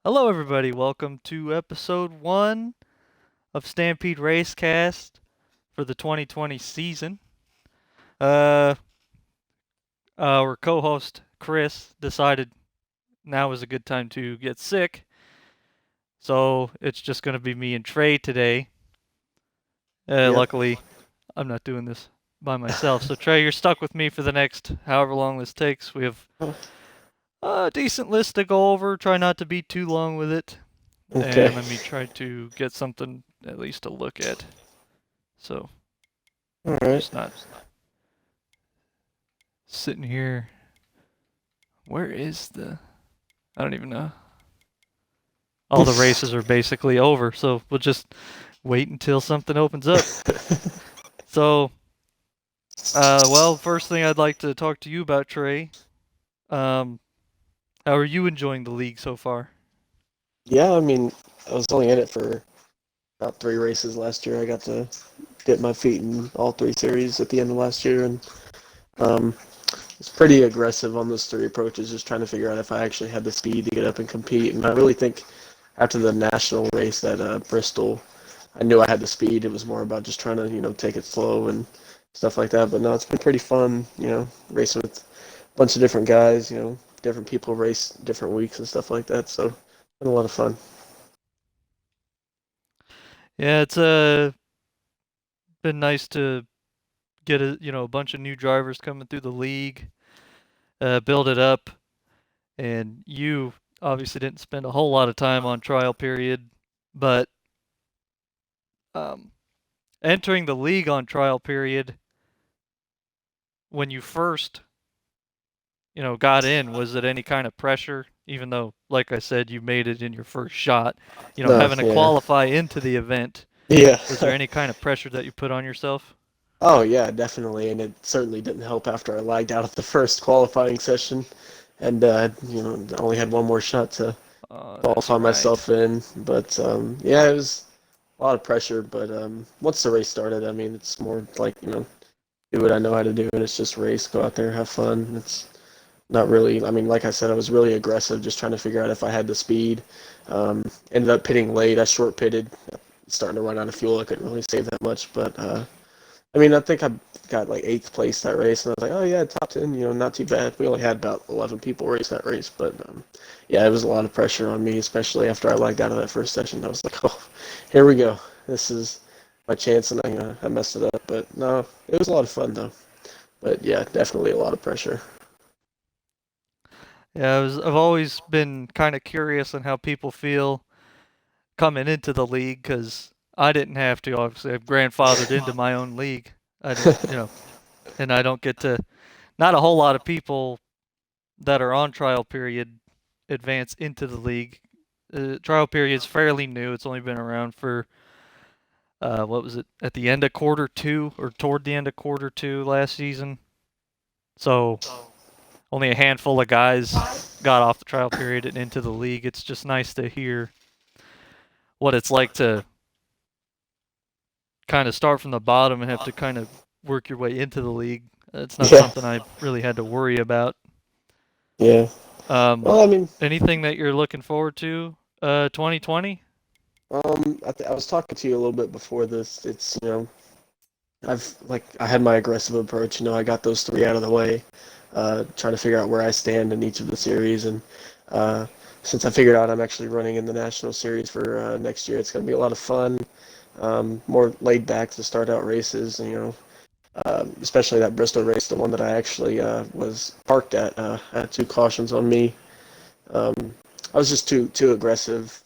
Hello, everybody. Welcome to episode 1 of Stampede Racecast for the 2020 season. Uh, our co host Chris decided now is a good time to get sick, so it's just going to be me and Trey today. Yep. Luckily, I'm not doing this by myself. So, Trey, you're stuck with me for the next however long this takes. We have a decent list to go over. Try not to be too long with it. Okay. And let me try to get something at least to look at. So, All right. just not sitting here. Where is the? I don't even know. All the races are basically over, so we'll just wait until something opens up. So, well, first thing I'd like to talk to you about, Trey. Um, how are you enjoying the league so far? Yeah, I mean, I was only in it for about 3 races last year. I got to dip my feet in all 3 series at the end of last year, and um, it's pretty aggressive on those 3 approaches, just trying to figure out if I actually had the speed to get up and compete. And I really think after the national race at Bristol, I knew I had the speed. It was more about just trying to, take it slow and stuff like that. But no, it's been pretty fun, racing with a bunch of different guys, different people race different weeks and stuff like that. So, been a lot of fun. Yeah, it's been nice to get a bunch of new drivers coming through the league, build it up, and you obviously didn't spend a whole lot of time on trial period, but um, entering the league on trial period when you first got in, was it any kind of pressure, even though, like I said, you made it in your first shot, No, having to yeah. qualify into the event? Yeah. Was there any kind of pressure that you put on yourself? Oh, yeah, definitely. And it certainly didn't help after I lagged out at the first qualifying session. And, I only had one more shot to Oh, that's qualify right. myself in. But, yeah, it was a lot of pressure. But once the race started, I mean, it's more like, do what I know how to do. And it's just race, go out there, have fun. It's not really, I mean, like I said, I was really aggressive, just trying to figure out if I had the speed. Ended up pitting late. I short pitted, starting to run out of fuel. I couldn't really save that much. But, I mean, I think I got like eighth place that race, and I was like, oh yeah, top 10, not too bad. We only had about 11 people race that race, but yeah, it was a lot of pressure on me, especially after I lagged out of that first session. I was like, oh, here we go. This is my chance, and I messed it up. But no, it was a lot of fun though. But yeah, definitely a lot of pressure. Yeah, I've always been kind of curious on how people feel coming into the league because I didn't have to. Obviously, I've grandfathered into my own league. I didn't, and I don't get to. Not a whole lot of people that are on trial period advance into the league. Trial period is fairly new. It's only been around for what was it, at the end of quarter two or toward the end of quarter two last season. So only a handful of guys got off the trial period and into the league. It's just nice to hear what it's like to kind of start from the bottom and have to kind of work your way into the league. It's not Yeah, something I really had to worry about. yeah. Um, Well, I mean, anything that you're looking forward to, 2020? I was talking to you a little bit before this. It's I had my aggressive approach. I got those 3 out of the way, trying to figure out where I stand in each of the series. And uh, since I figured out I'm actually running in the national series for next year, it's going to be a lot of fun. More laid back to start out races. Especially that Bristol race, the one that I actually was parked at. I had 2 cautions on me. Um, I was just too aggressive.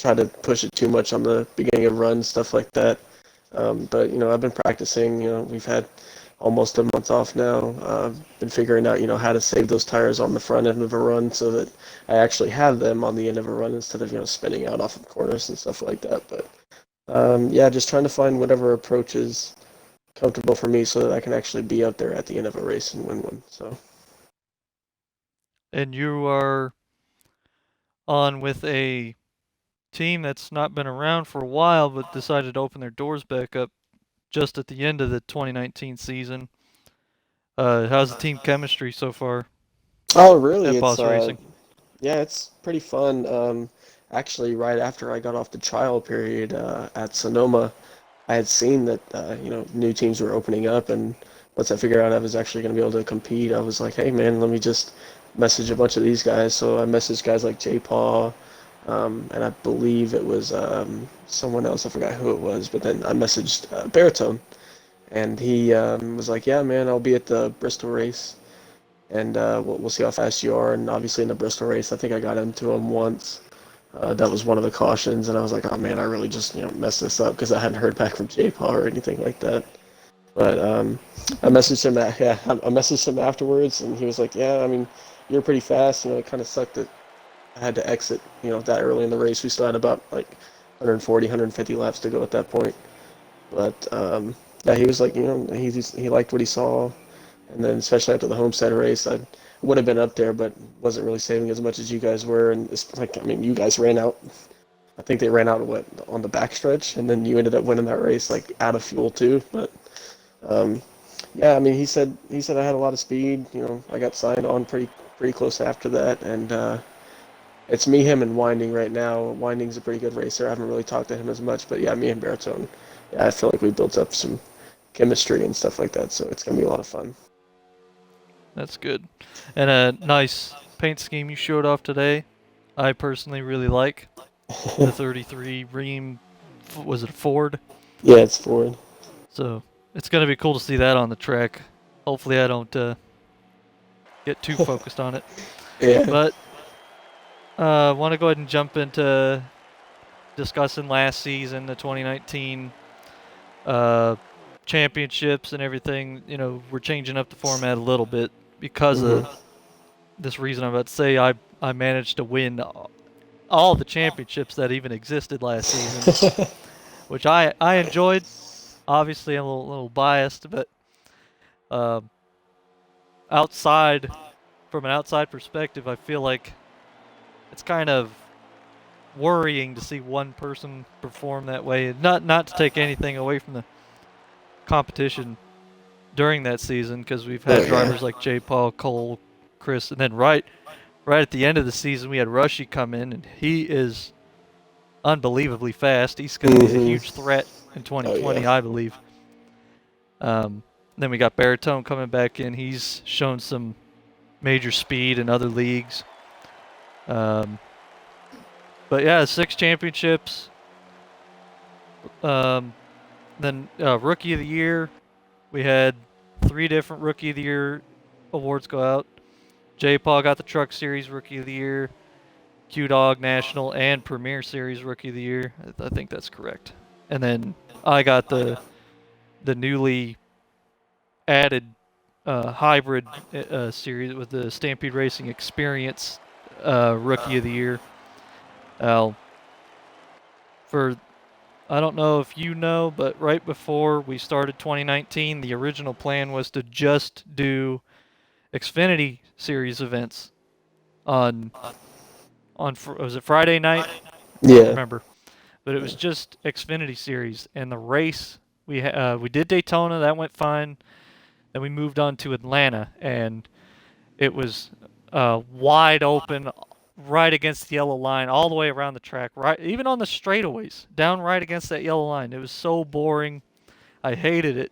Tried to push it too much on the beginning of runs, stuff like that. But I've been practicing. We've had almost a month off now. Been figuring out how to save those tires on the front end of a run so that I actually have them on the end of a run instead of spinning out off of corners and stuff like that. But yeah, just trying to find whatever approach is comfortable for me so that I can actually be out there at the end of a race and win one. So And you are on with a team that's not been around for a while but decided to open their doors back up just at the end of the 2019 season. How's the team chemistry so far oh really? at It's Boss Racing? Yeah, it's pretty fun. Actually, right after I got off the trial period at Sonoma, I had seen that new teams were opening up, and once I figured out I was actually going to be able to compete, I was like, hey man, let me just message a bunch of these guys. So I messaged guys like J. Paul, and I believe it was someone else. I forgot who it was, but then I messaged Baritone, and he was like, yeah man, I'll be at the Bristol race, and we'll see how fast you are. And obviously in the Bristol race, I think I got into him once. That was one of the cautions, and I was like, "Oh man, I really just messed this up because I hadn't heard back from J. Paul or anything like that." But I messaged him. I messaged him afterwards, and he was like, "Yeah, I mean, you're pretty fast. It kind of sucked that I had to exit. That early in the race. We still had about like 140, 150 laps to go at that point. But yeah, he was like, he liked what he saw, and then especially after the Homestead race, I would have been up there, but wasn't really saving as much as you guys were. And it's like, I mean, you guys ran out. I think they ran out of what on the backstretch, and then you ended up winning that race like out of fuel too. But um, yeah, I mean, he said I had a lot of speed. I got signed on pretty close after that, and it's me, him, and Winding right now. Winding's a pretty good racer. I haven't really talked to him as much, but yeah, me and Baritone. Yeah, I feel like we built up some chemistry and stuff like that, so it's gonna be a lot of fun. That's good. And a nice paint scheme you showed off today. I personally really like the 33 Ream. Was it a Ford? Yeah, it's forward. So it's gonna be cool to see that on the track. Hopefully, I don't get too focused on it. Yeah. But want to go ahead and jump into discussing last season, the 2019 uh, championships and everything. We're changing up the format a little bit because Mhm. of this reason I'm about to say. I managed to win all the championships that even existed last season, which I enjoyed. Obviously, I'm a little biased, but um, outside from an outside perspective, I feel like it's kind of worrying to see one person perform that way. Not to take anything away from the competition during that season, because we've Oh had yeah. drivers like J. Paul, Cole, Chris, and then right at the end of the season we had Rushy come in, and he is unbelievably fast. He's going to be a Mhm. huge threat in Oh yeah. 2020, I believe. Then we got Baritone coming back in. He's shown some major speed in other leagues. Um, but yeah, 6 championships. Um, then Rookie of the Year, we had 3 different Rookie of the Year awards go out. J. Paul got the Truck Series Rookie of the Year, Q Dog National, and Premier Series Rookie of the Year. I think that's correct. And then I got the newly added hybrid series with the Stampede Racing Experience Rookie of the Year. Uh, for I don't know if you know, but right before we started 2019, the original plan was to just do Xfinity Series events on was it Friday night? I don't Yeah. remember, but it was just Xfinity Series, and the race we did Daytona, that went fine. Then we moved on to Atlanta, and it was wide open, right against the yellow line, all the way around the track, right even on the straightaways, down right against that yellow line. It was so boring. I hated it.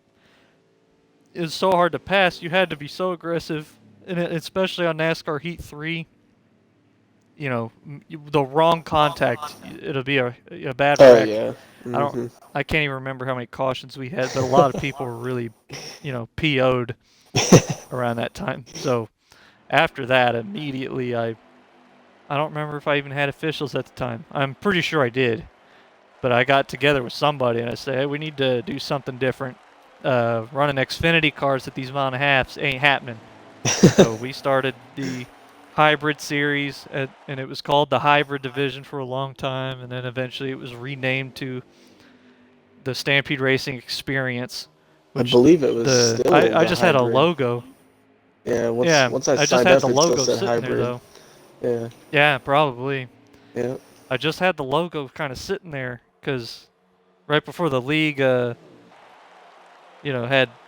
It was so hard to pass. You had to be so aggressive, and especially on NASCAR Heat 3. The wrong contact, it'll be a bad Oh wreck. yeah. I don't. Mhm. I can't even remember how many cautions we had, but a lot of people were really, PO'd around that time. So after that, immediately I don't remember if I even had officials at the time. I'm pretty sure I did, but I got together with somebody and I said, hey, we need to do something different. Running Xfinity cars at these mile and a halves ain't happening. So we started the hybrid series, and it was called the hybrid division for a long time, and then eventually it was renamed to the Stampede Racing Experience, I which believe it was the still I the just had a hybrid. logo. Yeah. Once Yeah, once I I just signed had up, the it still logo said sitting there hybrid. though. Yeah. Yeah, probably. Yeah. I just had the logo kind of sitting there because right before the league, had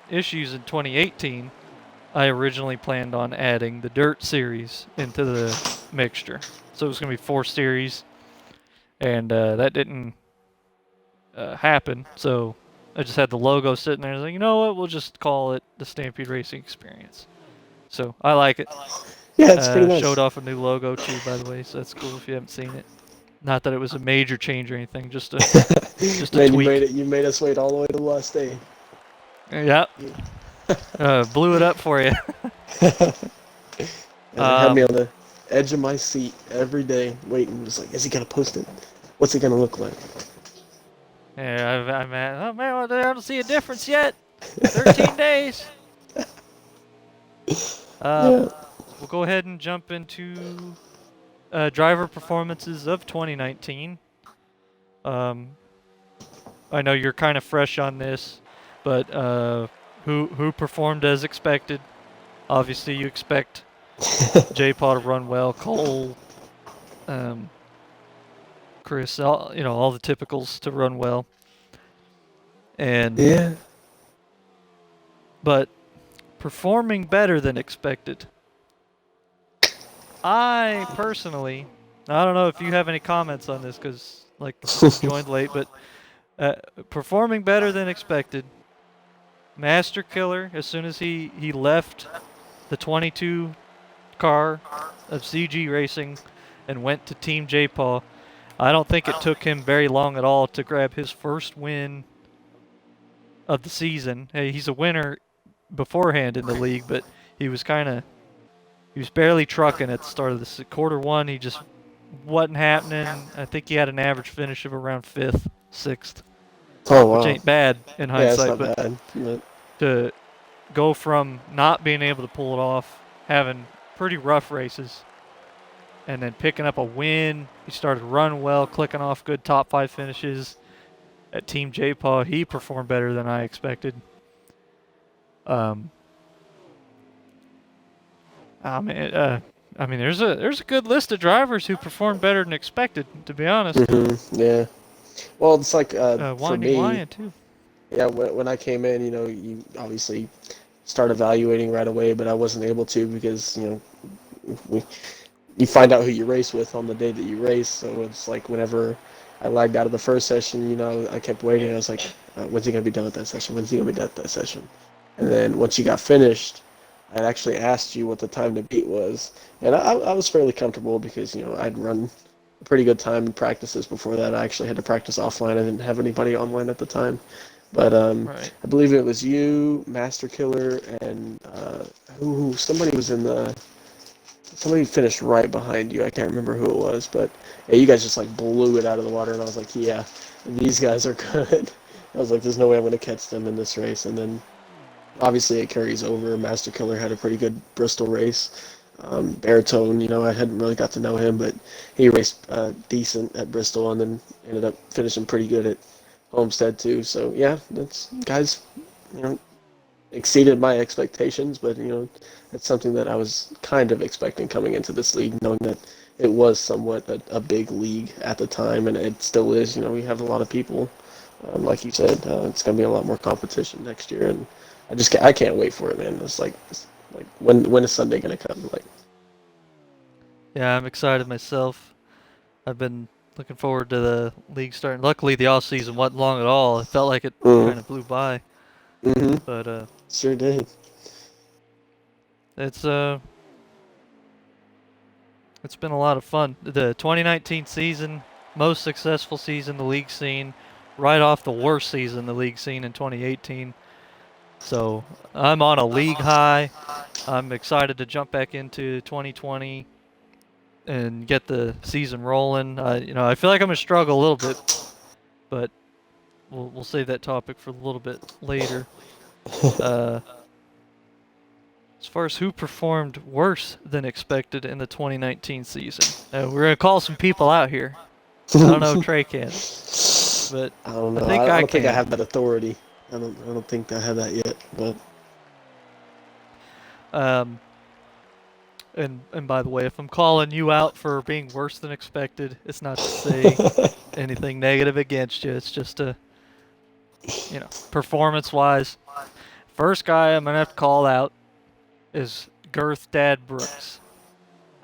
issues in 2018. I originally planned on adding the dirt series into the mixture. So it was going to be 4 series, and that didn't happen. So I just had the logo sitting there. I was like, you know what? We'll just call it the Stampede Racing Experience. So I like it. Yeah, it's pretty Showed nice. off a new logo too, by the way. So that's cool if you haven't seen it. Not that it was a major change or anything, just a Man, you made tweak. it. You made us wait all the way to the last day. Yep. Blew it up for you. And it had me um, on the edge of my seat every day, waiting. Just like, is he gonna post it? What's it gonna look like? yeah, I'm at. Oh man, I don't see a difference yet. 13 days. Yeah. We'll go ahead and jump into driver performances of 2019. Um, I know you're kind of fresh on this, but who performed as expected? Obviously, you expect J-Paw to run well, Cole, um, Chris, all the typicals to run well, and Yeah. but performing better than expected. I personally, I don't know if you have any comments on this because like you joined late, but uh, performing better than expected. Master Killer, as soon as he left the 22 car of CG Racing and went to Team J-Paw, I don't think it took him very long at all to grab his first win of the season. Hey, he's a winner beforehand in the league, but he was he was barely trucking at the start of the quarter one. He just wasn't happening. I think he had an average finish of around fifth, sixth, Oh which wow. ain't bad in Yeah, it's hindsight. not But bad. But to go from not being able to pull it off, having pretty rough races, and then picking up a win, he started to run well, clicking off good top 5 finishes at Team J-Paw. He performed better than I expected. Um, I mean, there's a good list of drivers who performed better than expected. To be honest, yeah. Well, it's like for Winding me, Lion too. yeah. When I came in, you obviously start evaluating right away, but I wasn't able to because we, you find out who you race with on the day that you race. So it's like whenever I lagged out of the first session, I kept waiting. I was like, when's he gonna be done with that session? When's he gonna be done with that session? And then once you got finished, I actually asked you what the time to beat was, and I was fairly comfortable because I'd run a pretty good time in practices before that. I actually had to practice offline. I didn't have anybody online at the time, but Right. I believe it was you, Master Killer, and somebody was in the somebody finished right behind you. I can't remember who it was, but yeah, you guys just like blew it out of the water, and I was like, yeah, these guys are good. I was like, there's no way I'm going to catch them in this race, and then obviously it carries over. Master Killer had a pretty good Bristol race. Baritone, I hadn't really got to know him, but he raced decent at Bristol and then ended up finishing pretty good at Homestead too. So yeah, that's guys, you know, exceeded my expectations, but it's something that I was kind of expecting coming into this league, knowing that it was somewhat a big league at the time, and it still is. We have a lot of people. Like you said, it's going to be a lot more competition next year, and I can't wait for it, man. It's like when is Sunday going to come? Like, Yeah, I'm excited myself. I've been looking forward to the league starting. Luckily, the off season wasn't long at all. It felt like it mm, kind of blew by, mm-hmm, but sure did. it's uh, it's been a lot of fun. The 2019 season, most successful season the league seen, right off the worst season the league seen in 2018. So I'm on a league high. I'm excited to jump back into 2020 and get the season rolling. I feel like I'm gonna struggle a little bit, but we'll save that topic for a little bit later. Uh, as far as who performed worse than expected in the 2019 season, we're gonna call some people out here. I don't know if Trey can, but I don't I know. think I I don't think I can. have that authority. I don't think I have that yet. But Um, and by the way, if I'm calling you out for being worse than expected, it's not to say anything negative against you. It's just performance wise. First guy I'm gonna have to call out is Girth Dad Brooks.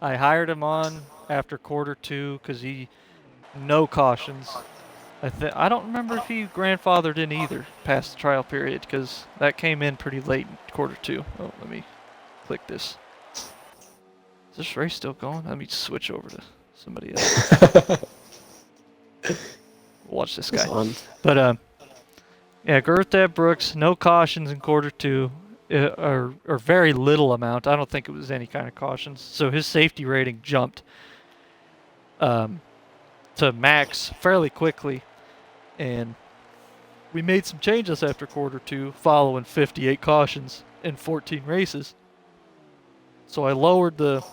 I hired him on after quarter two because he no cautions. I don't remember if he grandfathered in either past the trial period because that came in pretty late in quarter two. Oh, let me click this. Is this race still going? Let me switch over to somebody else. Watch this It's guy. on. But yeah, Gertha Brooks, no cautions in quarter two, or very little amount. I don't think it was any kind of cautions. So his safety rating jumped um, to max fairly quickly, and we made some changes after quarter two, following 58 cautions in 14 races. So I lowered the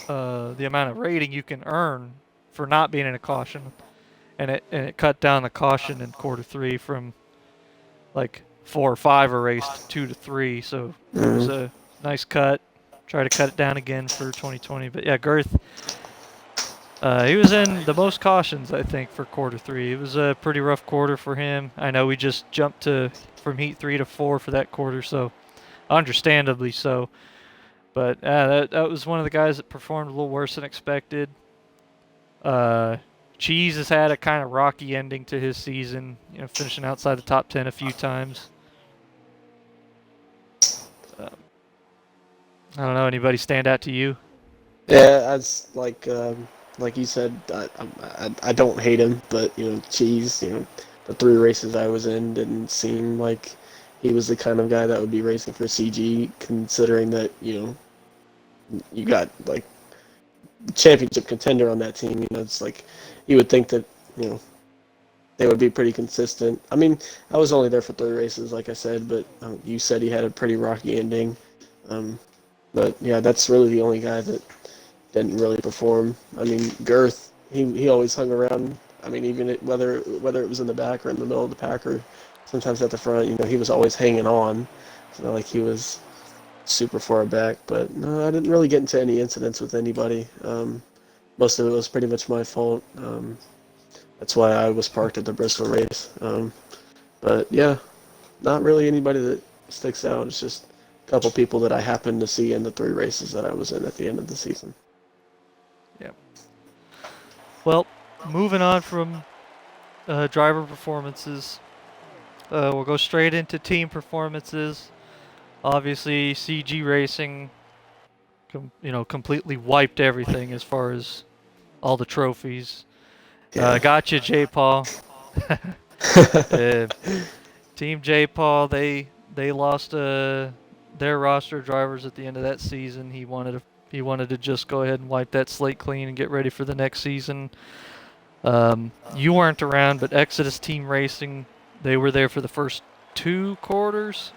amount of rating you can earn for not being in a caution, and it cut down the caution in quarter three from like 4 or 5 a race to 2 to 3. So it was Mm. a nice cut. Try to cut it down again for 2020, but yeah, Girth. He was in the most cautions, I think, for quarter three. It was a pretty rough quarter for him. I know we just jumped to from heat 3 to 4 for that quarter, so understandably so. But that was one of the guys that performed a little worse than expected. Uh, Cheese has had a kind of rocky ending to his season, finishing outside the top 10 a few times. Um, I don't know. Anybody stand out to you? Yeah, as like you said, I don't hate him, but Cheese, the 3 races I was in didn't seem like he was the kind of guy that would be racing for CG, considering that you got like championship contender on that team. It's like you would think that you know they would be pretty consistent. I mean, I was only there for 3 races, like I said, but you said he had a pretty rocky ending. Um, but yeah, that's really the only guy that didn't really perform. I mean, Girth, he always hung around. I mean, even whether it was in the back or in the middle of the pack or sometimes at the front, he was always hanging on. It's not like he was super far back. But no, I didn't really get into any incidents with anybody. Most of it was pretty much my fault. That's why I was parked at the Bristol race. But yeah, not really anybody that sticks out. It's just a couple people that I happened to see in the 3 races that I was in at the end of the season. Yeah. Well, moving on from driver performances, we'll go straight into team performances. Obviously, CG Racing, completely wiped everything as far as all the trophies. Yeah. Gotcha, J. Paul. uh, Team J. Paul, they lost their roster of drivers at the end of that season. He wanted to just go ahead and wipe that slate clean and get ready for the next season. You weren't around, but Exodus Team Racing, they were there for the first 2 quarters,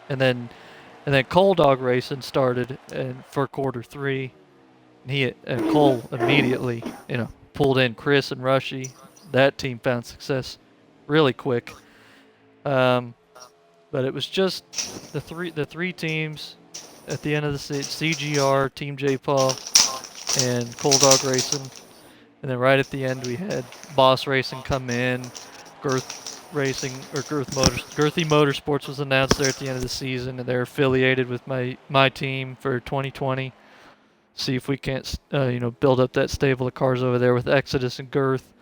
and then Cold Dog Racing started and for quarter three. And Cole immediately, pulled in Chris and Rushy. That team found success really quick. Um, but it was just the three teams at the end of the CGR, Team J Paul, and Cold Dog Racing. And then right at the end, we had Boss Racing come in. Girth Racing or Girthy Motorsports was announced there at the end of the season, and they're affiliated with my team for 2020. See if we can't, build up that stable of cars over there with Exodus and Girth.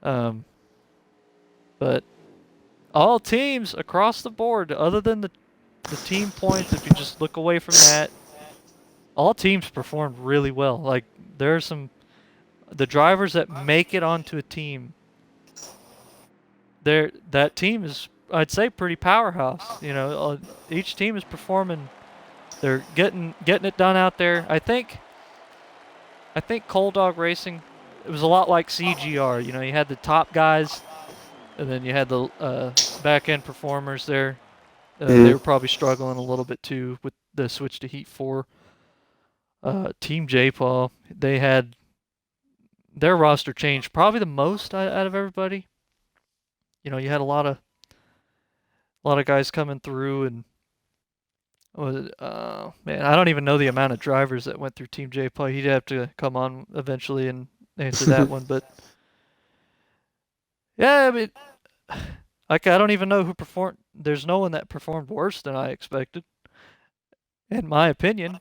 But all teams across the board, other than the team points, if you just look away from that, all teams performed really well. Like there are the drivers that make it onto a team. That team is, I'd say, pretty powerhouse. Each team is performing. They're getting it done out there. I think Cold Dog Racing, it was a lot like CGR. You had the top guys, and then you had the back end performers there. They Mm. were probably struggling a little bit too with the switch to Heat 4. Team J Paul, they had their roster changed probably the most out of everybody. You had a lot of guys coming through, and man, I don't even know the amount of drivers that went through Team J Paul. He'd have to come on eventually and answer that one, but yeah, I mean, like I don't even know who performed. there's no one that performed worse than I expected. In my opinion,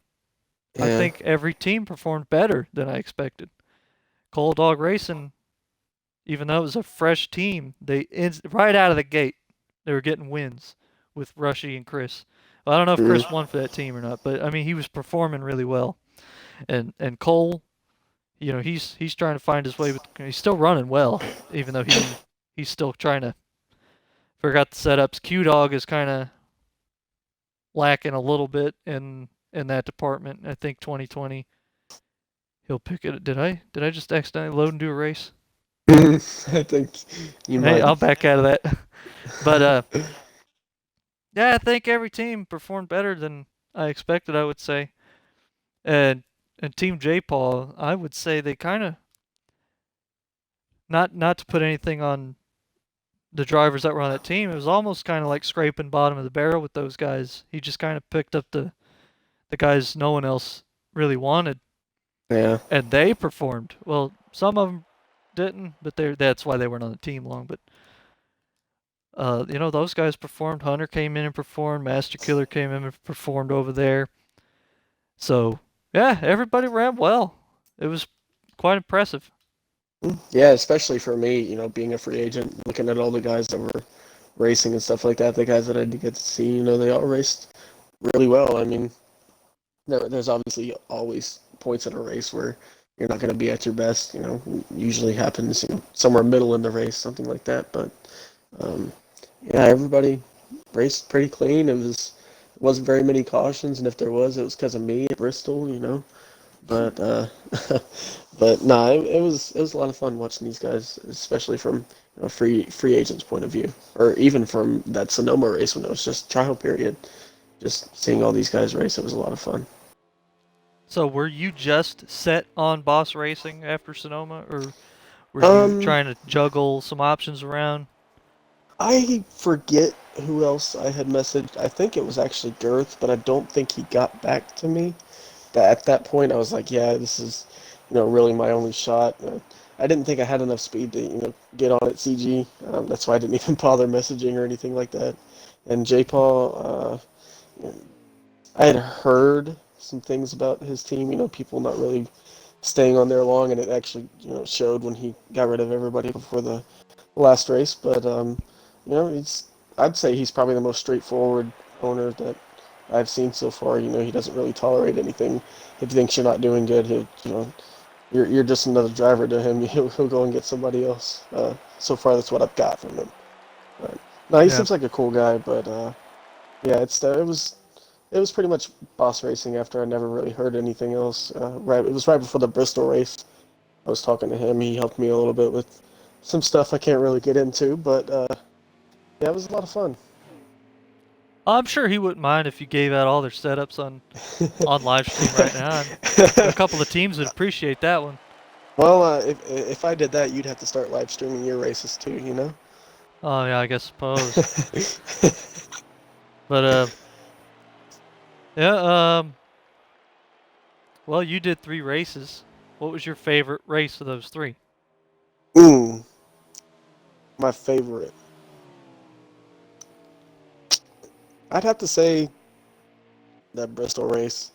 I Yeah. think every team performed better than I expected. Cold Dog Racing, even though it was a fresh team, right out of the gate they were getting wins with Rushy and Chris. Well, I don't know if Chris Mm. won for that team or not, but I mean he was performing really well. And Cole, he's trying to find his way with. He's still running well, even though he's still trying to figure out the setups. Q Dog is kind of lacking a little bit in that department. I think 2020 he'll pick it. Did I just accidentally load and do a race? I think you Hey, might I'll have. back out of that. But yeah, I think every team performed better than I expected. I would say, and and Team J Paul, I would say they kind of not to put anything on the drivers that were on that team. It was almost kind of like scraping bottom of the barrel with those guys. He just kind of picked up the guys no one else really wanted, Yeah. and they performed well. Some of them didn't, but that's why they weren't on the team long. But those guys performed. Hunter came in and performed. Master Killer came in and performed over there. So yeah, everybody ran well. It was quite impressive. Yeah, especially for me, being a free agent, looking at all the guys that were racing and stuff like that, the guys that I did get to see, they all raced really well. I mean, there's obviously always points in a race where you're not going to be at your best. Usually happens, somewhere middle in the race, something like that. But um, yeah, everybody raced pretty clean. It wasn't very many cautions, and if there was, it was because of me at Bristol. But but no, it was a lot of fun watching these guys, especially from a free agent's point of view, or even from that Sonoma race when it was just trial period. Just seeing all these guys race, it was a lot of fun. So were you just set on boss racing after Sonoma, or were you Um, trying to juggle some options around? I forget who else I had messaged. I think it was actually Girth, but I don't think he got back to me. At that point, I was like, yeah, this is, really my only shot. I didn't think I had enough speed to, get on at CG. That's why I didn't even bother messaging or anything like that. And J. Paul, I had heard some things about his team, people not really staying on there long, and it actually, showed when he got rid of everybody before the last race. But, I'd say he's probably the most straightforward owner that I've seen so far. He doesn't really tolerate anything. If he thinks you're not doing good, you're just another driver to him. He'll go and get somebody else. So far, that's what I've got from him. But, no, he Yeah. seems like a cool guy, but yeah, it was pretty much boss racing after I never really heard anything else. It was right before the Bristol race. I was talking to him. He helped me a little bit with some stuff I can't really get into, but yeah, it was a lot of fun. I'm sure he wouldn't mind if you gave out all their setups on live stream right now. A couple of teams would appreciate that one. Well, if I did that, you'd have to start live streaming your races too. Oh yeah, I guess suppose. But yeah. Well, you did 3 races. What was your favorite race of those 3? mm, my favorite. I'd have to say that Bristol race.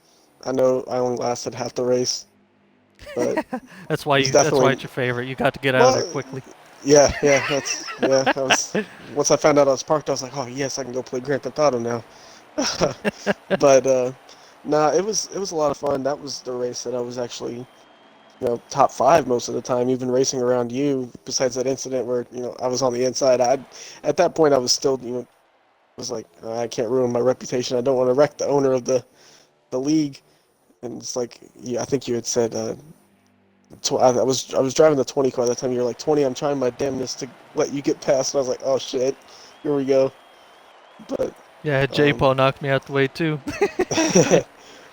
I know I only lasted half the race, but it was That's why definitely it's your favorite. You got to get out of there well. quickly. Yeah, yeah, yeah. I was once I found out I was parked, I was like, oh yes, I can go play Grand Theft Auto now. But nah, it was a lot of fun. That was the race that I was actually top five most of the time, even racing around you. Besides that incident where I was on the inside, at that point I was still was like I can't ruin my reputation. I don't want to wreck the owner of the league. And it's like I think you had said I was driving the 20 car that time. You're like 20. I'm trying my damnness to let you get past. And I was like, oh shit, here we go. But Yeah, J um, Paul knocked me out the way too.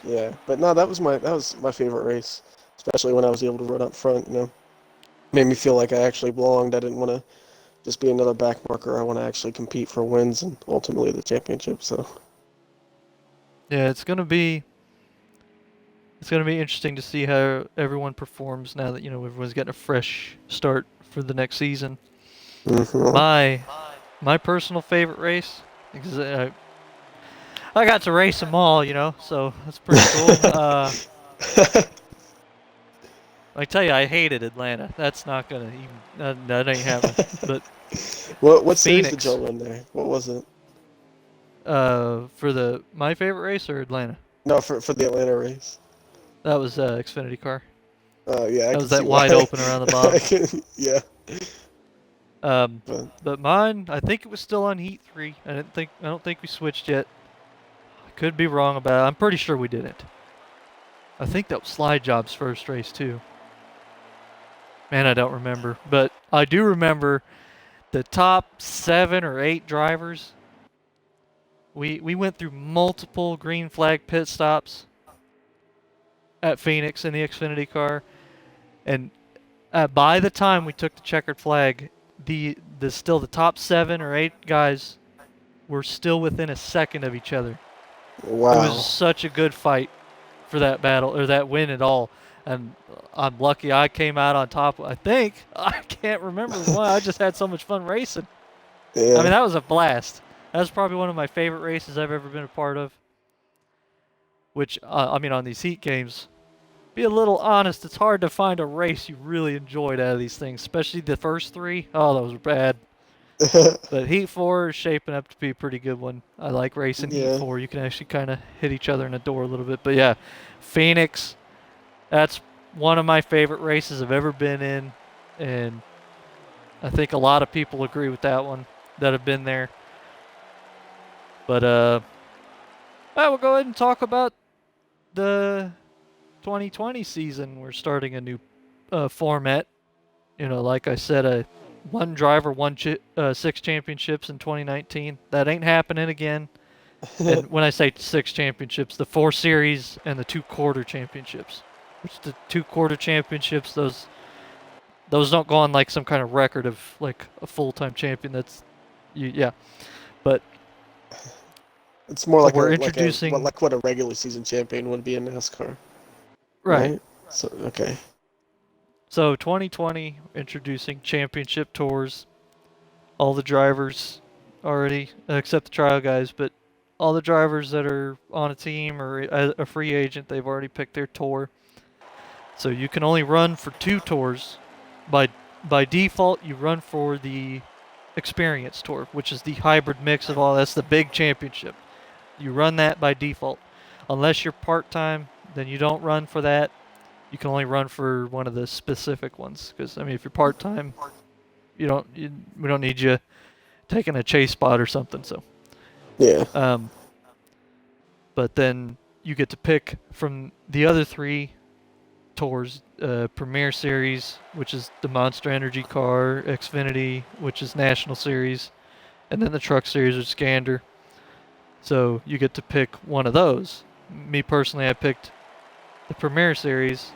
yeah, but no, that was my favorite race, especially when I was able to run up front. Made me feel like I actually belonged. I didn't want to just be another back marker. I want to actually compete for wins and ultimately the championship. So Yeah, it's gonna be interesting to see how everyone performs now that everyone's getting a fresh start for the next season. mhm. My my personal favorite race because I got to race them all, so that's pretty cool. I tell you, I hated Atlanta. That's not gonna even that ain't happening. But What series did Phoenix, y'all run there? What was it? for the my favorite race or Atlanta, No, for the Atlanta race. that was Xfinity car. Yeah, I That can was see that why. wide open around the I bottom. can, yeah, Um, but but mine, I think it was still on Heat 3. I don't think we switched yet. I could be wrong about it. I'm pretty sure we didn't. I think that was Slide Job's first race too. Man, I don't remember, but I do remember the top 7 or 8 drivers. We went through multiple green flag pit stops at Phoenix in the Xfinity car, and by the time we took the checkered flag, the top 7 or 8 guys were still within a second of each other. It was wow. such a good fight for that battle or that win at all. And I'm lucky I came out on top. I think I can't remember why. I just had so much fun racing. I mean, Yeah. that was a blast. That was probably one of my favorite races I've ever been a part of. Which I mean, on these heat games, be a little honest, it's hard to find a race you really enjoyed out of these things, especially the first 3. Oh, those were bad. But Heat 4 is shaping up to be a pretty good one. I like racing Heat Yeah. 4. You can actually kind of hit each other in the door a little bit. But yeah, Phoenix, that's one of my favorite races I've ever been in. And I think a lot of people agree with that one that have been there. But we'll go ahead and talk about the 2020 season. We're starting a new format. Like I said, one driver won 6 championships in 2019. That ain't happening again. And when I say 6 championships, the 4 series and the 2 quarter championships. Which the 2 quarter championships, those don't go on like some kind of record of like a full time champion. Yeah. But It's more like we're a introducing what a regular season champion would be in NASCAR, right. right? So okay. So 2020 introducing championship tours. All the drivers already, except the trial guys, but all the drivers that are on a team or a free agent, they've already picked their tour. So you can only run for 2 tours. By by default, you run for the experience tour, which is the hybrid mix of all. That's the big championship. You run that by default. Unless you're part time, then you don't run for that. You can only run for one of the specific ones. Because I mean, if you're part time, we don't need you taking a chase spot or something. So, Yeah. um, but then you get to pick from the other 3 tours: Premier Series, which is the Monster Energy car; Xfinity, which is National Series; and then the Truck Series, which is Gander. So you get to pick one of those. Me personally, I picked the Premier Series.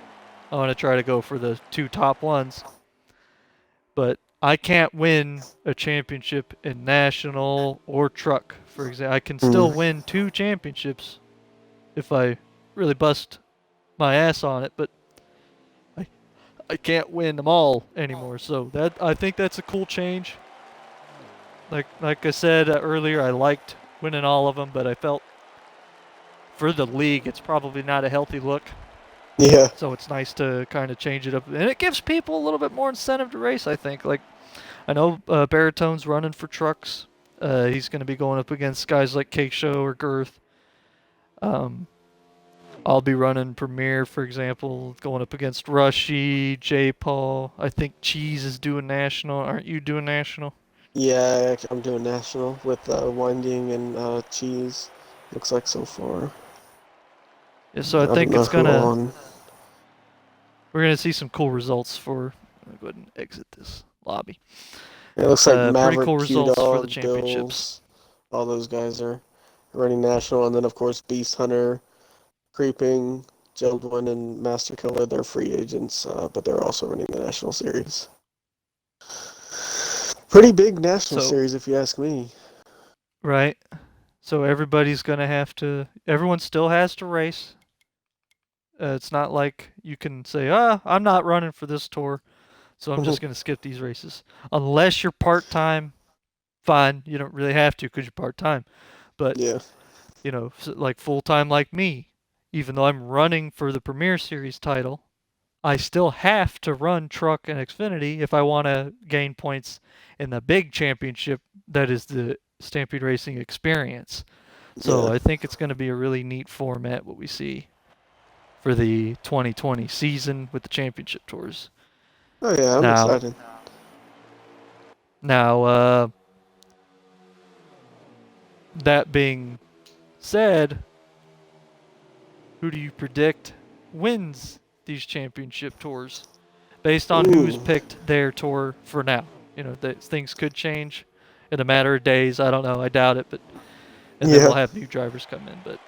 I want to try to go for the 2 top ones, but I can't win a championship in national or truck. For example, I can Mm. still win 2 championships if I really bust my ass on it, but I I can't win them all anymore. So that I think that's a cool change. Like I said earlier, I liked winning all of them, but I felt for the league it's probably not a healthy look. Yeah. So it's nice to kind of change it up, and it gives people a little bit more incentive to race. I think. Like I know Baritone's running for trucks. He's going to be going up against guys like Cake Show or Girth. Um, I'll be running Premier, for example, going up against Rushy, J. Paul. I think Cheese is doing national. Aren't you doing national? Yeah, I'm doing national with winding and cheese. Looks like so far. Yeah, so I I don't think know it's who gonna on. we're gonna see some cool results for. Let me go ahead and exit this lobby. It looks like Pretty Maverick, cool Q results for the Dog, championships. Bills, all those guys are running national, and then of course Beast Hunter, Creeping, Jildwin, and Master Killer. They're free agents, but they're also running the national series. Pretty big national So series, if you ask me. right, so everybody's gonna have to. Everyone still has to race. It's not like you can say, I'm not running for this tour, so I'm just gonna skip these races. Unless you're part time, fine, you don't really have to because you're part time. But Yeah. like full time like me, even though I'm running for the Premier Series title, I still have to run Truck and Xfinity if I want to gain points in the big championship that is the Stampede Racing Experience. So Yeah. I think it's going to be a really neat format what we see for the 2020 season with the championship tours. Oh yeah, I'm Now, excited. now, that being said, who do you predict wins these championship tours based on who's Ooh. picked their tour for now? Things could change in a matter of days. I don't know. I doubt it, but and then Yeah. we'll have new drivers come in. But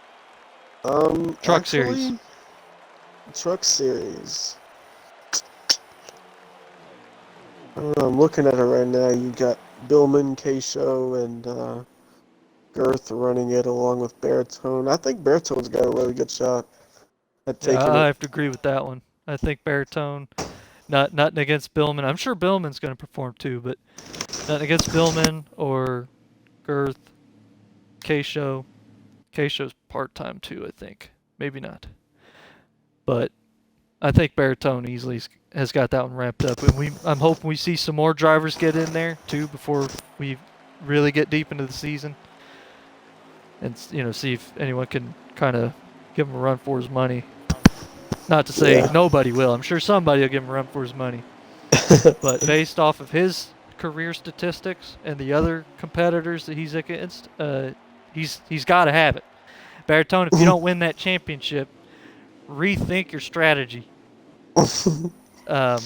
truck series, Actually, Truck Series. I don't know, I'm looking at it right now. You got Billman, K-Show, and Girth running it along with Baritone. I think Baritone's got a really good shot at yeah, taking I it. have to agree with that one. I think baritone, not nothing against Billman. I'm sure Billman's going to perform too, but nothing against Billman or Girth, K-Show. K-Show's part time too. I think maybe not, but I think baritone easily has got that one wrapped up, and I'm hoping we see some more drivers get in there too before we really get deep into the season, and see if anyone can kind of give him a run for his money. Not to say Yeah. nobody will. I'm sure somebody will give him a run for his money, but based off of his career statistics and the other competitors that he's against, he's got to have it. Baritone, if you don't win that championship, rethink your strategy. Um,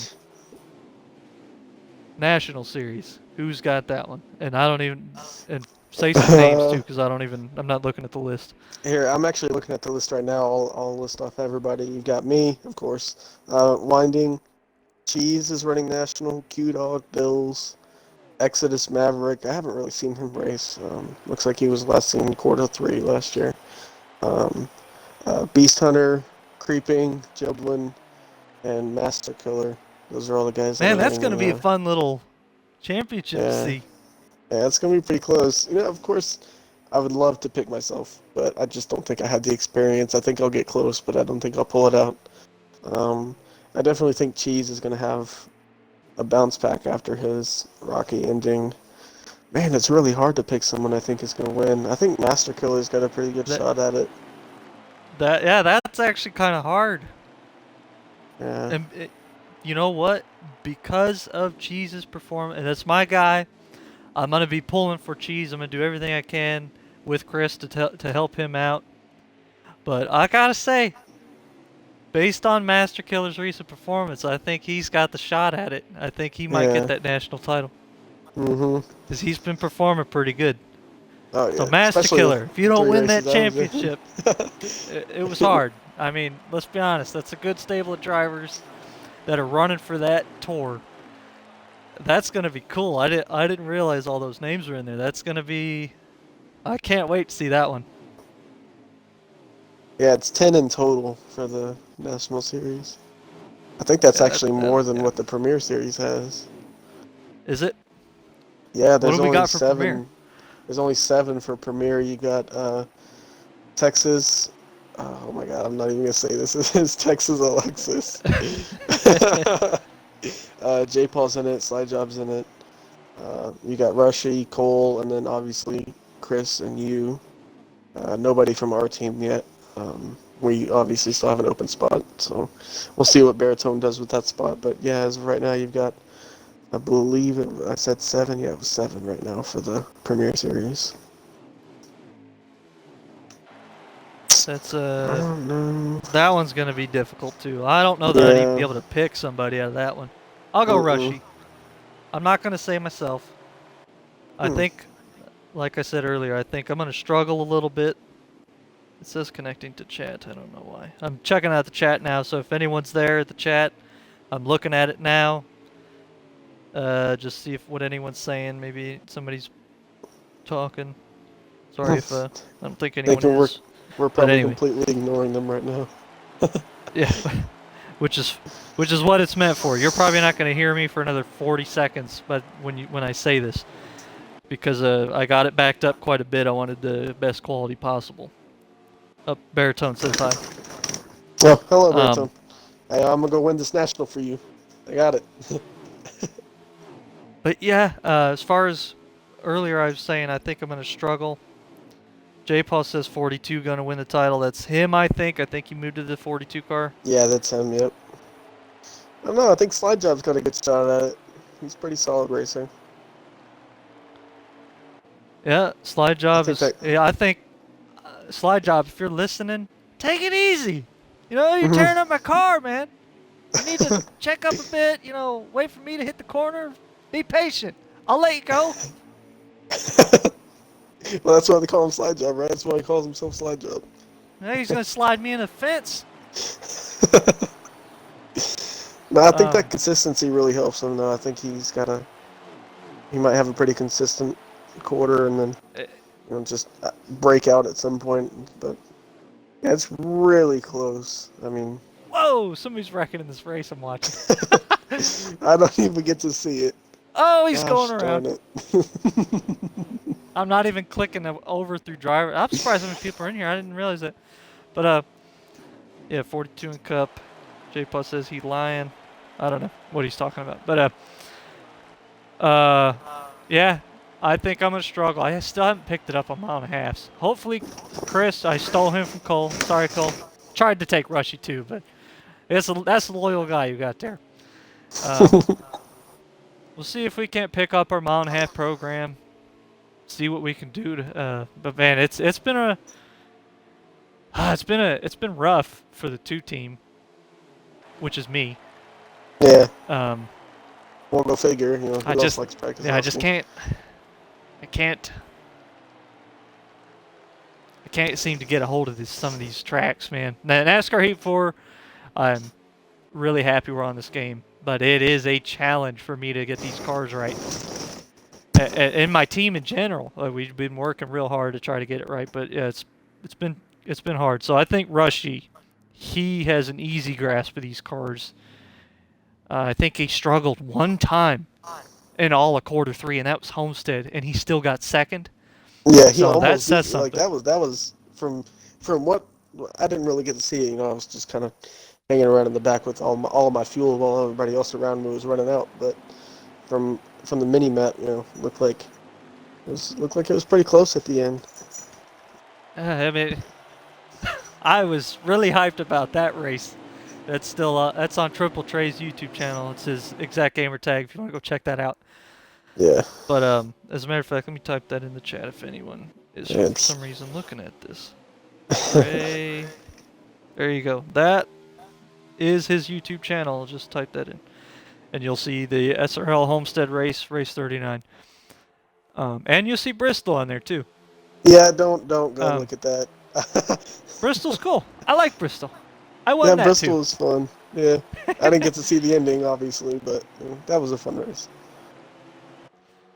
National Series. Who's got that one? And I don't even and say some names too uh, because I don't even I'm not looking at the list. Here, I'm actually looking at the list right now. I'll list off everybody. You've got me, of course. Winding. Cheese is running national. Q Dog, Bills, Exodus Maverick. I haven't really seen him race. Looks like he was last seen quarter three last year. Um, Beast Hunter, Creeping, Jublin, and Master Killer. Those are all the guys that Man, are that's going running. to be a fun little championship to Yeah, see. yeah, it's gonna be pretty close. Of course, I would love to pick myself, but I just don't think I had the experience. I think I'll get close, but I don't think I'll pull it out. Um, I definitely think Cheese is gonna have a bounce back after his rocky ending. Man, it's really hard to pick someone I think is gonna win. I think Master Killer's got a pretty good That shot at it. that's actually kind of hard. Yeah, And you know what? Because of Cheese's performance, and that's my guy. I'm gonna be pulling for Cheese. I'm gonna do everything I can with Chris to help him out. But I gotta say, based on Master Killer's recent performance, I think he's got the shot at it. I think he might get yeah. that national title Mhm. because he's been performing pretty good. Oh So yeah, Master especially Killer, if you the don't three win that races I was in. championship, it was hard. I mean, let's be honest. That's a good stable of drivers that are running for that tour. That's gonna be cool. I didn't realize all those names were in there. That's gonna be. I can't wait to see that one. Yeah, it's 10 in total for the National Series. I think that's Yeah, actually that more than yeah. what the Premier Series has. Is it? Yeah, What there's do we only got for premiere? seven. There's only seven for Premier. You got Texas. Oh my God, I'm not even gonna say this. This is Texas Alexis. J Paul's in it. Slide Job's in it. You got Rushy, Cole, and then obviously Chris and you. Nobody from our team yet. We obviously still have an open spot, so we'll see what Baritone does with that spot. But yeah, as of right now, you've got, I believe I said seven. Yeah, it was seven right now for the Premier Series. That's I don't know. that one's gonna be difficult too. I don't know that I'd even be Yeah. able to pick somebody out of that one. I'll go Mm-mm. Rushy. I'm not gonna say myself. I Hmm. think, like I said earlier, I think I'm gonna struggle a little bit. It says connecting to chat. I don't know why. I'm checking out the chat now, so if anyone's there at the chat, I'm looking at it now. Just see if what anyone's saying. Maybe somebody's talking. Sorry if I don't think anyone Thinking we're is. we're But probably anyway, completely ignoring them right now. yeah, which is what it's meant for. You're probably not going to hear me for another 40 seconds, but when I say this, because I got it backed up quite a bit. I wanted the best quality possible. Up, Baritone says hi. Oh, hello, Um, Baritone. Hey, I'm gonna go win this national for you. I got it. but yeah, as far as earlier, I was saying I think I'm gonna struggle. J Paul says 42 gonna win the title. That's him, I think. I think he moved to the 42 car. Yeah, that's him. Yep. I don't know. I think Slide Job's got a good shot at it. He's pretty solid racing. Yeah, Slide I Job think is. that. Yeah, I think Slide Job. If you're listening, take it easy. You know, you're tearing up my car, man. You need to check up a bit. You know, wait for me to hit the corner. Be patient. I'll let you go. Well, that's why they call him Slide Job, right? That's why he calls himself Slide Job. Now he's gonna slide me in the fence. No, I think Uh, that consistency really helps him. Though I think he might have a pretty consistent quarter, and then eh, just break out at some point. But yeah, it's really close. I mean, whoa! Somebody's wrecking in this race I'm watching. I don't even get to see it. Oh, he's going Gosh darn around. it. I'm not even clicking over through driver. I'm surprised how many people are in here. I didn't realize that. But yeah, 42 in cup. J Plus says he lying. I don't know what he's talking about. But yeah, I think I'm gonna struggle. I still haven't picked it up on mile and a half. Hopefully, Chris, I stole him from Cole. Sorry, Cole. Tried to take Rushy too, but that's a loyal guy you got there. Um, we'll see if we can't pick up our mile and a half program. See what we can do to. But man, it's been a it's been rough for the 2 team, which is me. Yeah. Um, Well, go figure. You know, I who else just likes practice yeah, I just hustle? can't. I can't. I can't seem to get a hold of some of these tracks, man. Now, NASCAR Heat 4, I'm really happy we're on this game, but it is a challenge for me to get these cars right. And my team in general, we've been working real hard to try to get it right, but yeah, it's been hard. So I think Rushy, he has an easy grasp of these cars. I think he struggled one time in all of quarter 3, and that was Homestead, and he still got second. Yeah, he So that almost says beat like something. that was from what I didn't really get to see. You know, I was just kind of hanging around in the back with all of my fuel while everybody else around me was running out. But from the mini map, you know, looked like it was pretty close at the end. I mean, I was really hyped about that race. That's still that's on Triple Trey's YouTube channel. It's his exact gamer tag if you want to go check that out. Yeah, But as a matter of fact, let me type that in the chat if anyone is yeah for some reason looking at this. Trey, there you go. That is his YouTube channel. Just type that in, and you'll see the SRL Homestead race, race 39. And you'll see Bristol on there too. yeah. Don't go Um, look at that. Bristol's cool. I like Bristol. I Yeah, won that too. Bristol was fun. Yeah, I didn't get to see the ending, obviously, but that was a fun race.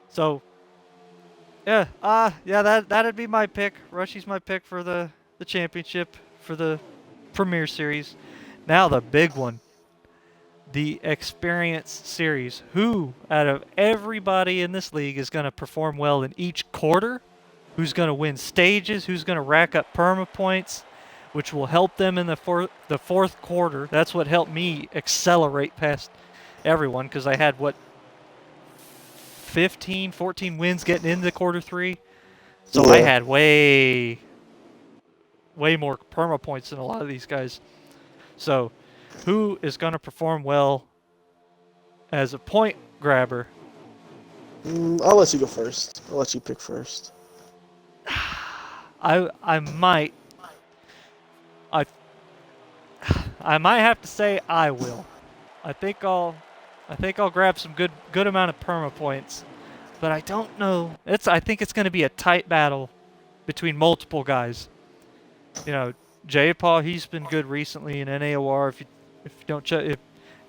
So yeah, yeah, that'd be my pick. Rushy's my pick for the championship for the Premier Series. Now the big one, the Experience Series. Who out of everybody in this league is going to perform well in each quarter? Who's going to win stages? Who's going to rack up perma points, which will help them in the fourth quarter? That's what helped me accelerate past everyone because I had what 15, 14 wins getting into quarter 3. So I Yeah. had way more perma points than a lot of these guys. So, who is going to perform well as a point grabber? I'll let you go first. I'll let you pick first. I might I I might have to say I will. I think I'll grab some good amount of perma points, but I don't know. I think it's going to be a tight battle between multiple guys. You know, J Paul, he's been good recently in NAOR. If you don't if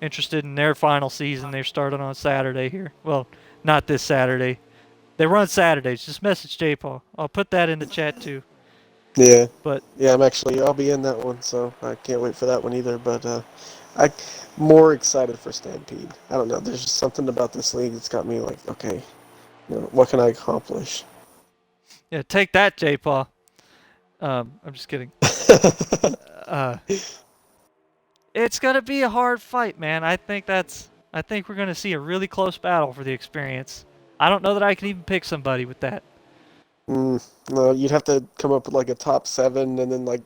interested in their final season, they're starting on Saturday here. Well, not this Saturday. They run Saturdays. Just message J Paul. I'll put that in the chat too. Yeah. But Yeah, I'll be in that one, so I can't wait for that one either. But I'm more excited for Stampede. I don't know. There's just something about this league that's got me like, okay, what can I accomplish? Yeah, take that, J-Paw. I'm just kidding. Uh, it's gonna be a hard fight, man. I think we're gonna see a really close battle for the experience. I don't know that I can even pick somebody with that. No, you'd have to come up with like a top seven and then like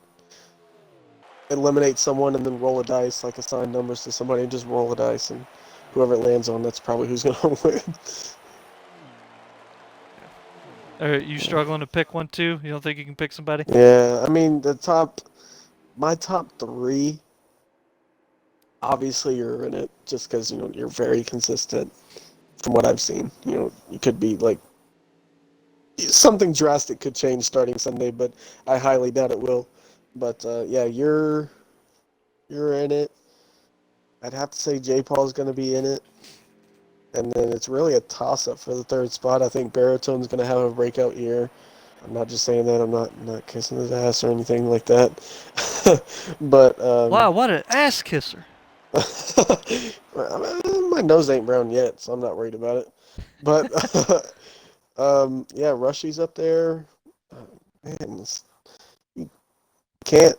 eliminate someone and then roll a dice, like assign numbers to somebody and just roll a dice, and whoever it lands on, that's probably who's gonna win. Are you struggling to pick one too? You don't think you can pick somebody? Yeah, I mean my top three, obviously you're in it just because you're very consistent from what I've seen. You could be like something drastic could change starting Sunday, but I highly doubt it will. But yeah, you're in it. I'd have to say J. Paul's going to be in it. And then it's really a toss-up for the third spot. I think Baritone's going to have a breakout year. I'm not just saying that. I'm not kissing his ass or anything like that. But Wow, what an ass kisser! my nose ain't brown yet, so I'm not worried about it. But yeah, Rushy's up there. Man, you can't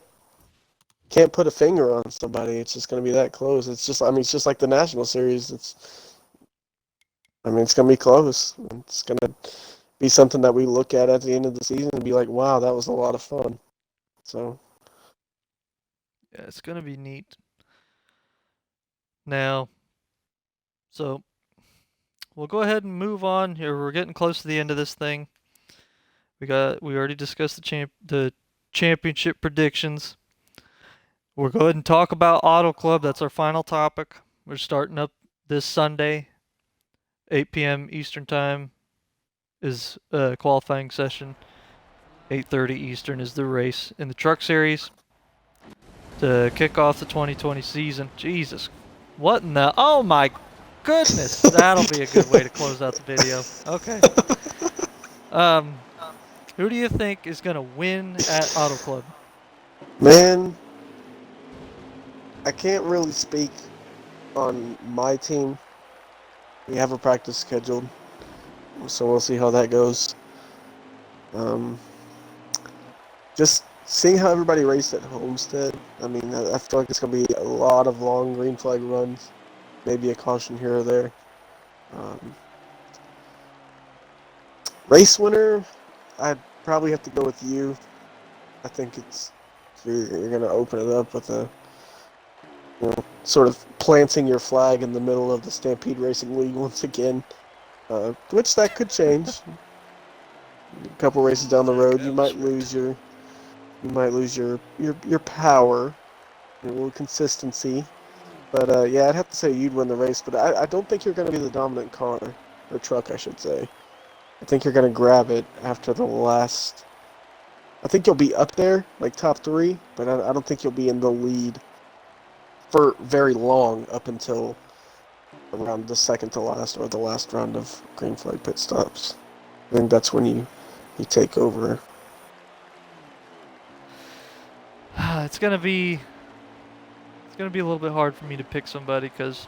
can't put a finger on somebody. It's just going to be that close. It's just like the national series. It's going to be close. It's going to be something that we look at the end of the season and be like, wow, that was a lot of fun. So, Yeah, it's gonna be neat. Now, so we'll go ahead and move on here. We're getting close to the end of this thing. We already discussed the championship predictions. We'll go ahead and talk about Auto Club. That's our final topic. We're starting up this Sunday, 8 p.m. Eastern Time is a qualifying session. 8:30 Eastern is the race in the Truck Series to kick off the 2020 season. Jesus, what in the? Oh my goodness, that'll be a good way to close out the video. Okay. Um, who do you think is gonna win at Auto Club? man, I can't really speak on my team. We have a practice scheduled, so we'll see how that goes. Um, just seeing how everybody raced at Homestead, I feel like it's going to be a lot of long green flag runs, maybe a caution here or there. Um, Race winner, I'd probably have to go with you. I think you're going to open it up with sort of planting your flag in the middle of the Stampede Racing League once again, which that could change. A couple races down the road, you might lose your power, a little consistency. But yeah, I'd have to say you'd win the race, but I don't think you're going to be the dominant car, or truck, I should say. I think you're going to grab it after the last. I think you'll be up there, like top three, but I don't think you'll be in the lead for very long up until around the second to last or the last round of green flag pit stops. I think that's when you take over. It's gonna be a little bit hard for me to pick somebody because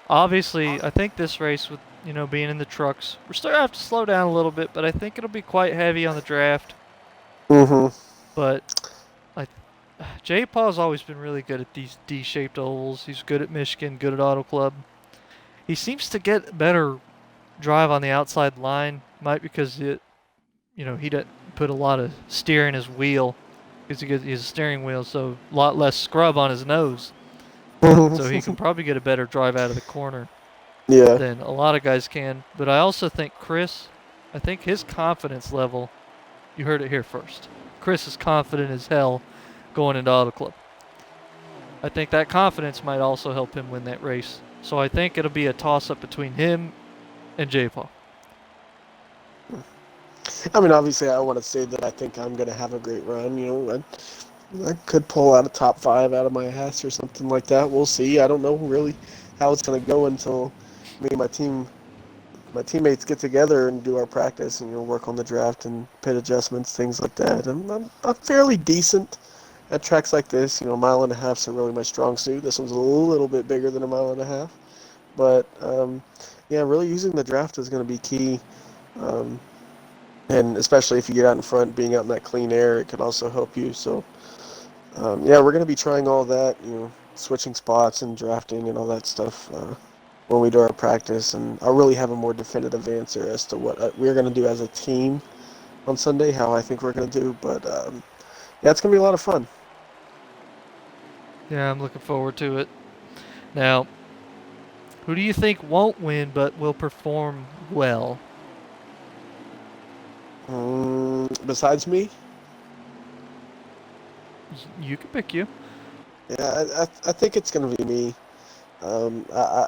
obviously I think this race with being in the trucks, we're still gonna have to slow down a little bit, but I think it'll be quite heavy on the draft. Mm-hmm. But I J Paul's always been really good at these D-shaped ovals. He's good at Michigan, good at Auto Club. He seems to get better drive on the outside line. Might because he doesn't put a lot of steer in his wheel because he has a steering wheel, so a lot less scrub on his nose. So he can probably get a better drive out of the corner Yeah. than a lot of guys can. But I also think I think his confidence level, you heard it here first. Chris is confident as hell going into Auto Club. I think that confidence might also help him win that race. So I think it'll be a toss-up between him and J. Paul. Obviously, I want to say that I think I'm going to have a great run. I could pull out a top five out of my ass or something like that. We'll see. I don't know really how it's going to go until me and my teammates get together and do our practice and work on the draft and pit adjustments, things like that. I'm fairly decent at tracks like this. A mile and a half's really my strong suit. This one's a little bit bigger than a mile and a half, But yeah, really using the draft is going to be key. Um, and especially if you get out in front, being out in that clean air, it could also help you. So yeah, we're going to be trying all that, switching spots and drafting and all that stuff when we do our practice. And I'll really have a more definitive answer as to what we're going to do as a team on Sunday, how I think we're going to do. But yeah, it's going to be a lot of fun. Yeah, I'm looking forward to it. Now, who do you think won't win but will perform well? Besides me, You can pick you. yeah, I think it's going to be me. I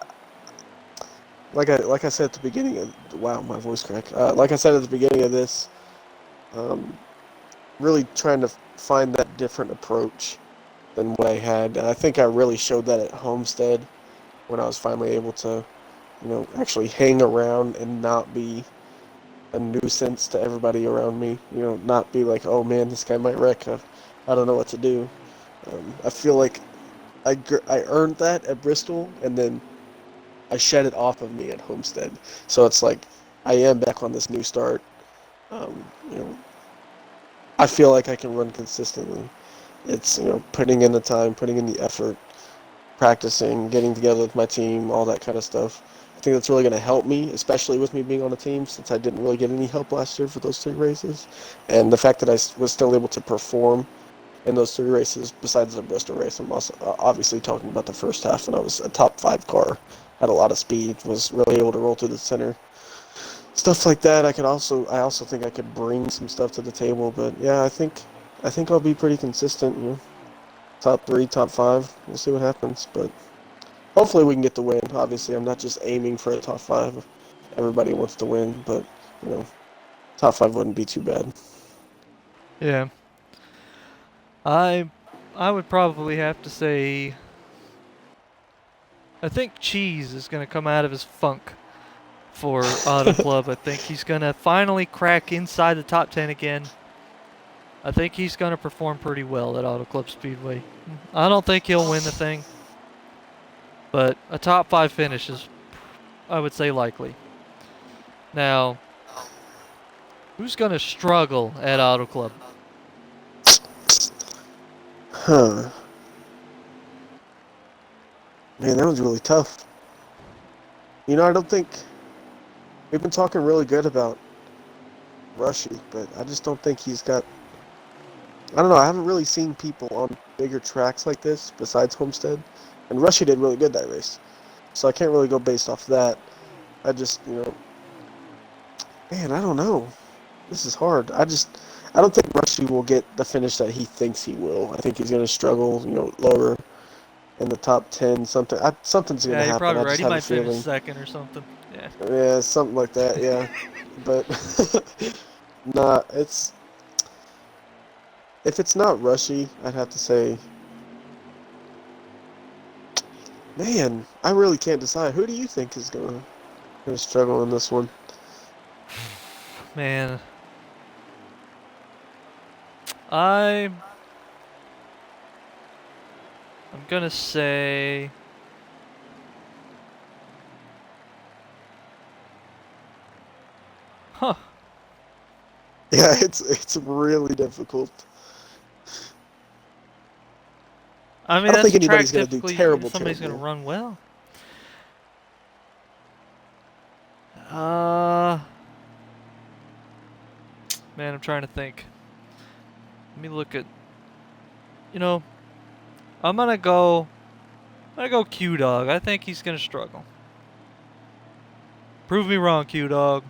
like I said at the beginning of wow, my voice cracked. Like I said at the beginning of this, um, really trying to find that different approach than what I had. And I think I really showed that at Homestead when I was finally able to, actually hang around and not be a nuisance to everybody around me. Not be like, oh man, this guy might wreck. I don't know what to do. I feel like I earned that at Bristol, and then I shed it off of me at Homestead. So it's like I am back on this new start. Um, you know, I feel like I can run consistently. It's putting in the time, putting in the effort, practicing, getting together with my team, all that kind of stuff. I think that's really going to help me, especially with me being on a team, since I didn't really get any help last year for those three races. And the fact that I was still able to perform in those three races, besides the Bristol race, I'm also obviously talking about the first half when I was a top five car, had a lot of speed, was really able to roll through the center. Stuff like that. I also think I could bring some stuff to the table, but yeah, I think I'll be pretty consistent. Top three, top five. We'll see what happens, but hopefully we can get the win. Obviously, I'm not just aiming for a top five. Everybody wants to win, but you know, top five wouldn't be too bad. Yeah. I I would probably have to say I think Cheese is going to come out of his funk for Auto Club. I think he's going to finally crack inside the top 10 again. I think he's going to perform pretty well at Auto Club Speedway. I don't think he'll win the thing, but a top 5 finish is, I would say, likely. Now, who's going to struggle at Auto Club? Huh. Man, that was really tough. I don't think we've been talking really good about Rushy, but I just don't think he's got. I don't know. I haven't really seen people on bigger tracks like this besides Homestead, and Rushy did really good that race. So I can't really go based off that. I just, man, I don't know. This is hard. I don't think Rushy will get the finish that he thinks he will. I think he's going to struggle, lower in the top 10. Something's going Yeah, to you're happen. probably I right. just He have a might finish feeling. second or something. Yeah. Yeah, something like that. Yeah, but nah, if it's not Rushy, I'd have to say, man, I really can't decide. Who do you think is gonna struggle in this one? Man, I I'm going to say huh. Yeah, it's really difficult. I I mean, don't that's think a track anybody's gonna do typically terrible, somebody's going to terrible. run well. Uh, man, I'm trying to think. Let me look at, you know, I'm going to go Q Dog. I think he's going to struggle. Prove me wrong, Q Dog.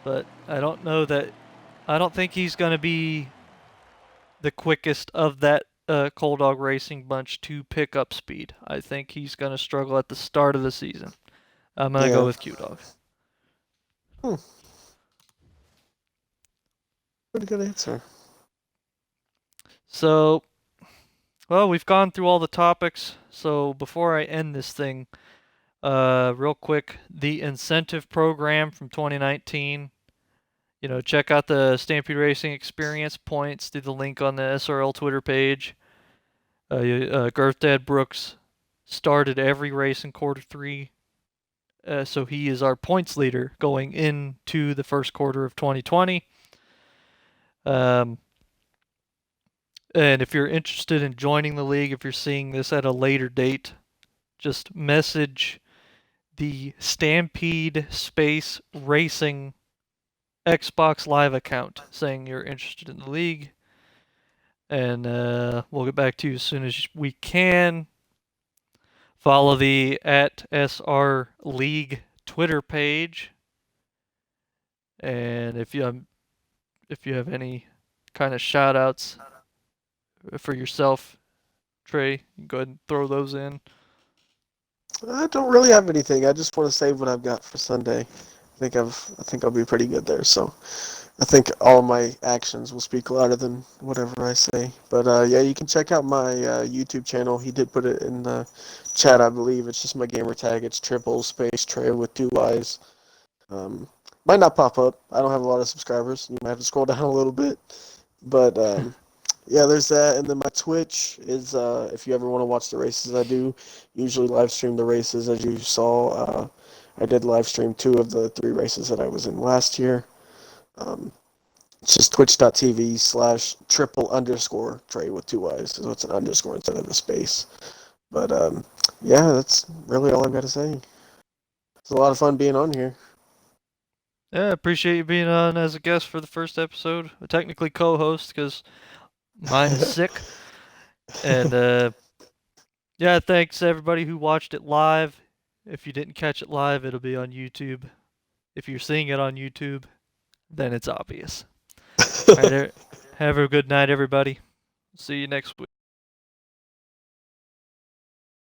But I don't think he's going to be the quickest of that Cold Dog Racing bunch to pick up speed. I think he's going to struggle at the start of the season. I'm going to go Yeah. with Q Dog. Hmm, pretty good answer. So, well, we've gone through all the topics. So, before I end this thing, real quick, the incentive program from 2019. Check out the Stampede Racing Experience points through the link on the SRL Twitter page. Girth Dad Brooks started every race in quarter three. So he is our points leader going into the first quarter of 2020. Um, and if you're interested in joining the league, if you're seeing this at a later date, just message the Stampede Space Racing Xbox Live account saying you're interested in the league, and we'll get back to you as soon as we can. Follow the at SR League Twitter page, and if you have any kind of shout outs for yourself, Trey, you can go ahead and throw those in. I don't really have anything. I just want to save what I've got for Sunday. I think I'll be pretty good there. So I think all my actions will speak louder than whatever I say. But yeah, you can check out my YouTube channel. He did put it in the chat, I believe. It's just my gamer tag. It's triple space Trey with two Y's. Might not pop up. I don't have a lot of subscribers. You might have to scroll down a little bit. But yeah, there's that. And then my Twitch is, if you ever want to watch the races I do, usually live stream the races. As you saw, I did live stream 2 of the 3 races that I was in last year. It's just twitch.tv/triple_ Trey with two Y's. So it's an underscore instead of a space. But yeah, that's really all I've got to say. It's a lot of fun being on here. Yeah, appreciate you being on as a guest for the first episode. Technically co-host because mine is sick. And yeah, thanks everybody who watched it live. If you didn't catch it live, it'll be on YouTube. If you're seeing it on YouTube, then it's obvious. All right, have a good night, everybody. See you next week.